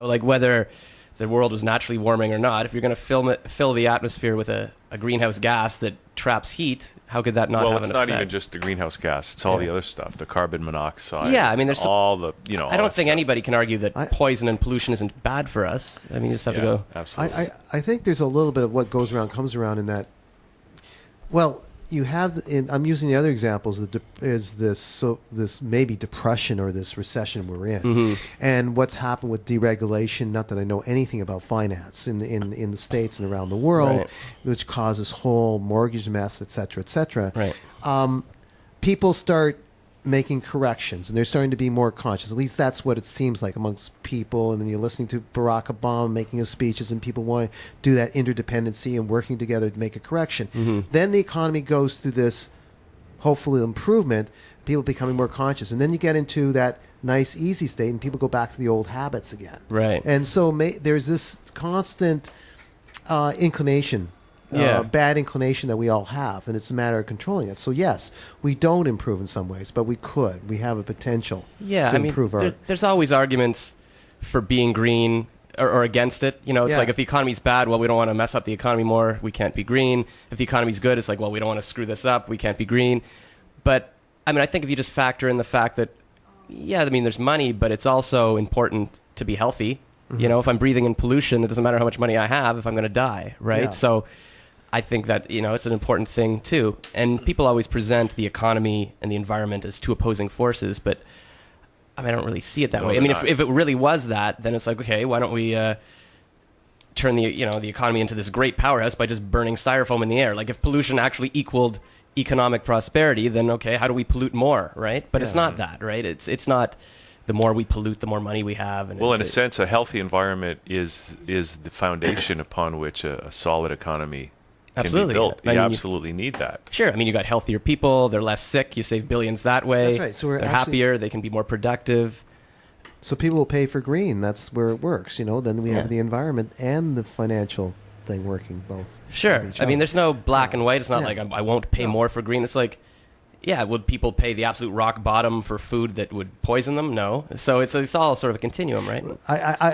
Like whether the world was naturally warming or not, if you're going to fill the atmosphere with a greenhouse gas that traps heat, how could that not have an effect? Well, it's not even just the greenhouse gas. It's all the other stuff, the carbon monoxide. Yeah, I mean, there's all the, I don't think anybody can argue that poison and pollution isn't bad for us. I mean, you just have to go. Absolutely. I think there's a little bit of what goes around comes around in that. Well, you have. I'm using the other examples. This maybe depression or this recession we're in, and what's happened with deregulation. Not that I know anything about finance in the States and around the world, which causes whole mortgage mess, et cetera, et cetera. Right. People start making corrections, and they're starting to be more conscious. At least that's what it seems like amongst people. And then you're listening to Barack Obama making his speeches, and people want to do that interdependency and working together to make a correction. Then the economy goes through this, hopefully, improvement, people becoming more conscious. And then you get into that nice, easy state, and people go back to the old habits again. Right. And so there's this constant inclination, bad inclination that we all have, and it's a matter of controlling it. So yes, we don't improve in some ways, but we could. We have a potential to improve our... There's always arguments for being green or against it. You know, it's like if the economy's bad, well, we don't want to mess up the economy more, we can't be green. If the economy's good, it's like, well, we don't want to screw this up, we can't be green. But, I mean, I think if you just factor in the fact that, I mean, there's money, but it's also important to be healthy. You know, if I'm breathing in pollution, it doesn't matter how much money I have if I'm going to die, right? Yeah. So I think that, it's an important thing too. And people always present the economy and the environment as two opposing forces, but I mean, I don't really see it that way. I mean, if it really was that, then it's like, okay, why don't we turn the economy into this great powerhouse by just burning styrofoam in the air? Like if pollution actually equaled economic prosperity, then okay, how do we pollute more, right? But it's not that, right? It's not the more we pollute, the more money we have. And well, in a sense, a healthy environment is the foundation upon which a solid economy can be built. You absolutely need that. Sure. I mean, you got healthier people. They're less sick. You save billions that way. That's right. So they're happier. They can be more productive. So people will pay for green. That's where it works. Then we have the environment and the financial thing working both. Sure. I mean, there's no black and white. It's not like I won't pay more for green. It's like, would people pay the absolute rock bottom for food that would poison them? No. So it's all sort of a continuum, right?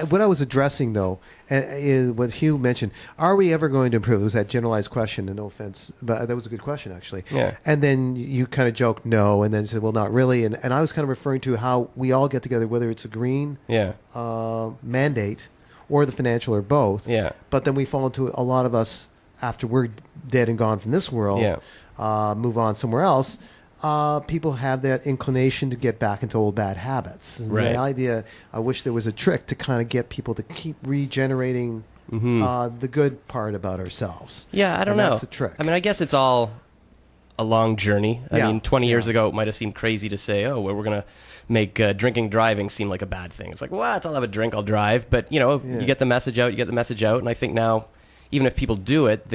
What I was addressing, though, is what Hugh mentioned, are we ever going to improve? It was that generalized question, and no offense, but that was a good question, actually. Yeah. And then you kind of joked no, and then said, well, not really. And I was kind of referring to how we all get together, whether it's a green mandate or the financial or both. Yeah. But then we fall into, a lot of us, after we're dead and gone from this world, move on somewhere else. People have that inclination to get back into old bad habits. And the idea, I wish there was a trick to kind of get people to keep regenerating the good part about ourselves. Yeah, I don't know. That's the trick. I mean, I guess it's all a long journey. I mean, 20 years ago, it might have seemed crazy to say, we're going to make drinking driving seem like a bad thing. It's like, what? I'll have a drink, I'll drive. But, you get the message out, And I think now, even if people do it,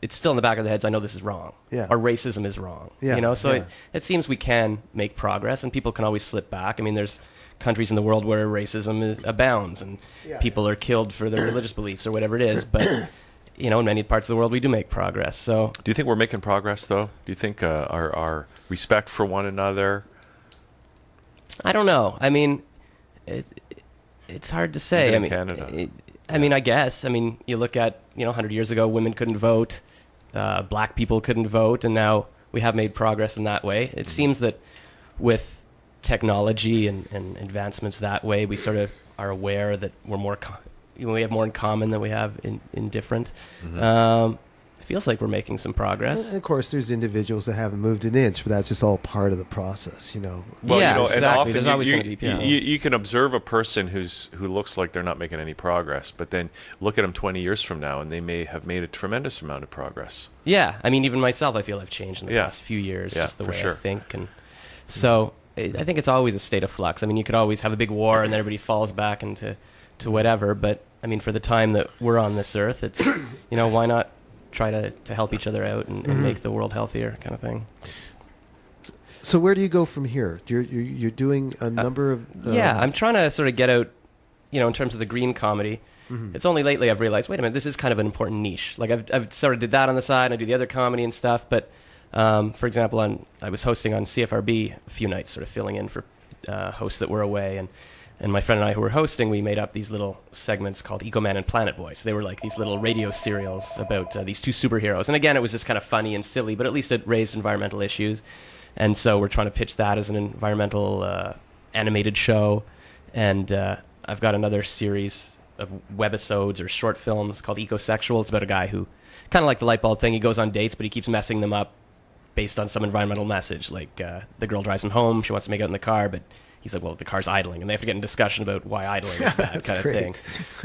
it's still in the back of their heads, I know this is wrong. Yeah. Or racism is wrong. So it seems we can make progress, and people can always slip back. I mean, there's countries in the world where racism abounds, and people are killed for their religious beliefs or whatever it is. But, in many parts of the world, we do make progress. So, do you think we're making progress, though? Do you think our respect for one another? I don't know. I mean, it's hard to say. Even in Canada. I mean, I guess. I mean, you look at, 100 years ago, women couldn't vote, black people couldn't vote, and now we have made progress in that way. It seems that with technology and advancements that way, we sort of are aware that we have more in common than we have in different. Feels like we're making some progress. And of course, there's individuals that haven't moved an inch, but that's just all part of the process, Well, exactly. And often there's always going to be people. You can observe a person who looks like they're not making any progress, but then look at them 20 years from now, and they may have made a tremendous amount of progress. Yeah, I mean, even myself, I feel I've changed in the past few years, just the way I think, and so I think it's always a state of flux. I mean, you could always have a big war, and then everybody falls back into whatever. But I mean, for the time that we're on this earth, it's why not try to help each other out and make the world healthier, kind of thing. So where do you go from here? You're doing a number of... I'm trying to sort of get out, in terms of the green comedy. It's only lately I've realized, wait a minute, this is kind of an important niche. Like I've sort of did that on the side, and I do the other comedy and stuff, but for example, I was hosting on CFRB a few nights, sort of filling in for hosts that were away, and And my friend and I who were hosting, we made up these little segments called Eco Man and Planet Boy. So they were like these little radio serials about these two superheroes. And again, it was just kind of funny and silly, but at least it raised environmental issues. And so we're trying to pitch that as an environmental animated show. And I've got another series of webisodes or short films called Ecosexual. It's about a guy who, kind of like the light bulb thing, he goes on dates, but he keeps messing them up based on some environmental message. Like the girl drives him home, she wants to make out in the car, but he's like, well, the car's idling. And they have to get in discussion about why idling is bad kind of thing.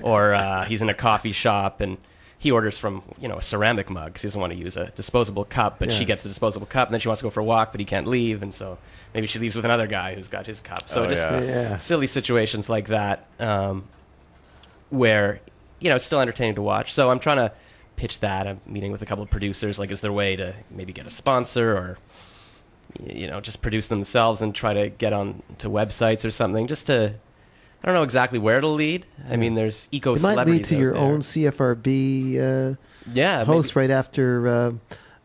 Or he's in a coffee shop and he orders from, a ceramic mug because he doesn't want to use a disposable cup, but she gets the disposable cup, and then she wants to go for a walk, but he can't leave, and so maybe she leaves with another guy who's got his cup. So silly situations like that where, it's still entertaining to watch. So I'm trying to pitch that. I'm meeting with a couple of producers, like, is there a way to maybe get a sponsor or, just produce themselves and try to get on to websites or something, just to... I don't know exactly where it'll lead. I mean, there's eco celebrities. It might lead to your own CFRB host right after,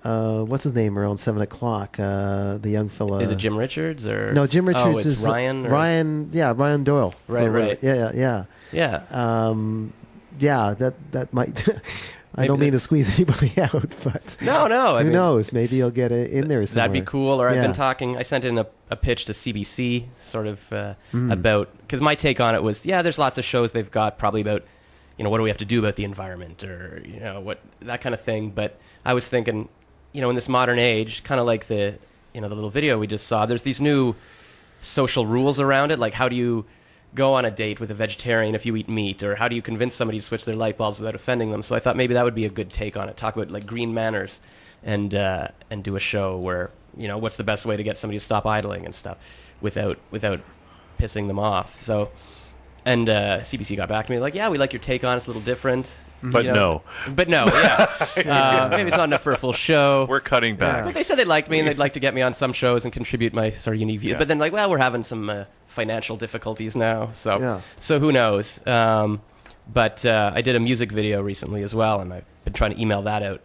what's his name, around 7 o'clock, the young fella. Is it Jim Richards? Or no, Jim Richards is Ryan? Ryan Doyle. Right. Yeah. That might... I don't mean to squeeze anybody out, but no. Who knows? Maybe you'll get it in there somewhere. That'd be cool. Or I've been talking. I sent in a pitch to CBC, sort of about, because my take on it was, there's lots of shows they've got probably about, what do we have to do about the environment, or what, that kind of thing. But I was thinking, in this modern age, kind of like the the little video we just saw, there's these new social rules around it. Like, how do you go on a date with a vegetarian if you eat meat, or how do you convince somebody to switch their light bulbs without offending them? So I thought maybe that would be a good take on it. Talk about like green manners, and do a show where what's the best way to get somebody to stop idling and stuff without pissing them off. So, and CBC got back to me like, we like your take on it. It's a little different. But no. Maybe it's not enough for a full show. We're cutting back. But they said they liked me and they'd like to get me on some shows and contribute my sort of unique view. But then we're having some financial difficulties now. So who knows? But I did a music video recently as well, and I've been trying to email that out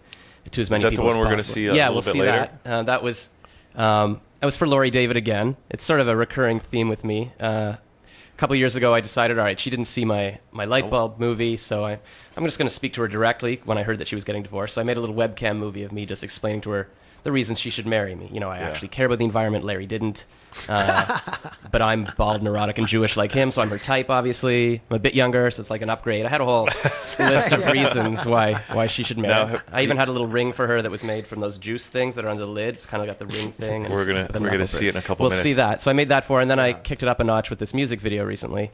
to as many people as possible. Is that the one we're going to see a little bit later? That was for Laurie David again. It's sort of a recurring theme with me. A couple of years ago, I decided, all right, she didn't see my light bulb movie, so I'm just going to speak to her directly when I heard that she was getting divorced. So I made a little webcam movie of me just explaining to her the reasons she should marry me. I actually care about the environment. Larry didn't. But I'm bald, neurotic, and Jewish like him, so I'm her type, obviously. I'm a bit younger, so it's like an upgrade. I had a whole list of reasons why she should marry me. I even had a little ring for her that was made from those juice things that are under the lids. Kind of got the ring thing. We're gonna see it in a couple minutes. We'll see that. So I made that for her, and then I kicked it up a notch with this music video recently.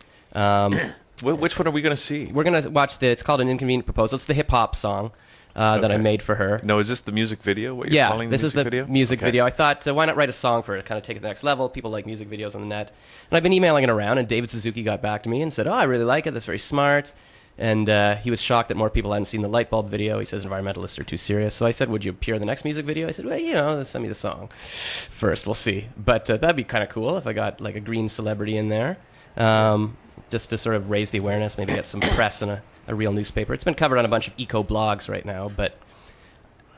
Which one are we going to see? We're going to watch it's called An Inconvenient Proposal. It's the hip-hop song that I made for her. No, is this the music video? What you're calling the music video? This is the music video. I thought, why not write a song for it, kind of take it to the next level? People like music videos on the net. And I've been emailing it around, and David Suzuki got back to me and said, I really like it. That's very smart. And he was shocked that more people hadn't seen the light bulb video. He says environmentalists are too serious. So I said, would you appear in the next music video? I said, well, send me the song first. We'll see. But that'd be kind of cool if I got like a green celebrity in there. Just to sort of raise the awareness, maybe get some press in a real newspaper. It's been covered on a bunch of eco blogs right now, but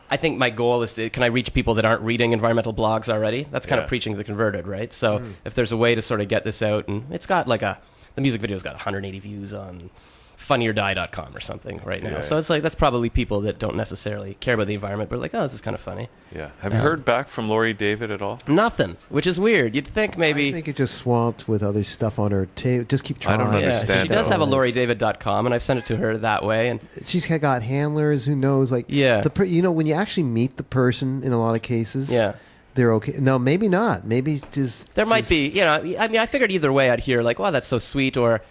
I think my goal is can I reach people that aren't reading environmental blogs already? That's kind of preaching to the converted, right? So if there's a way to sort of get this out, and it's got the music video's got 180 views on funnyordie.com or something right now. So it's like, that's probably people that don't necessarily care about the environment, but like, this is kind of funny. Yeah. Have you heard back from Laurie David at all? Nothing, which is weird. You'd think maybe... I think it just swamped with other stuff on her table. Just keep trying. I don't understand. She does have a lauriedavid.com, and I've sent it to her that way. And she's got handlers, who knows, like... Yeah. When you actually meet the person in a lot of cases... Yeah. They're okay. No, maybe not. Maybe just... There might be, I figured either way I'd hear like, wow, that's so sweet, or...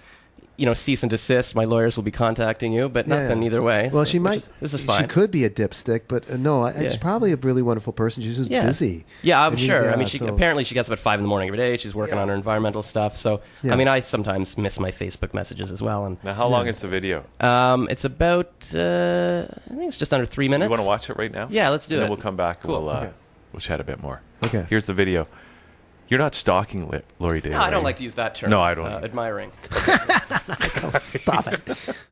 cease and desist. My lawyers will be contacting you, but nothing either way. Well, so, she might. This is fine. She could be a dipstick, but she's probably a really wonderful person. She's just busy. Yeah, I'm sure. Apparently she gets up at 5 a.m. every day. She's working on her environmental stuff. So, I sometimes miss my Facebook messages as well. And now, how long is the video? It's about, I think it's just under 3 minutes. You want to watch it right now? Yeah, let's do it. Then we'll come back. Cool. We'll chat a bit more. Okay. Here's the video. You're not stalking Laurie David. No, I don't like to use that term. No, I don't. Admiring. Stop it.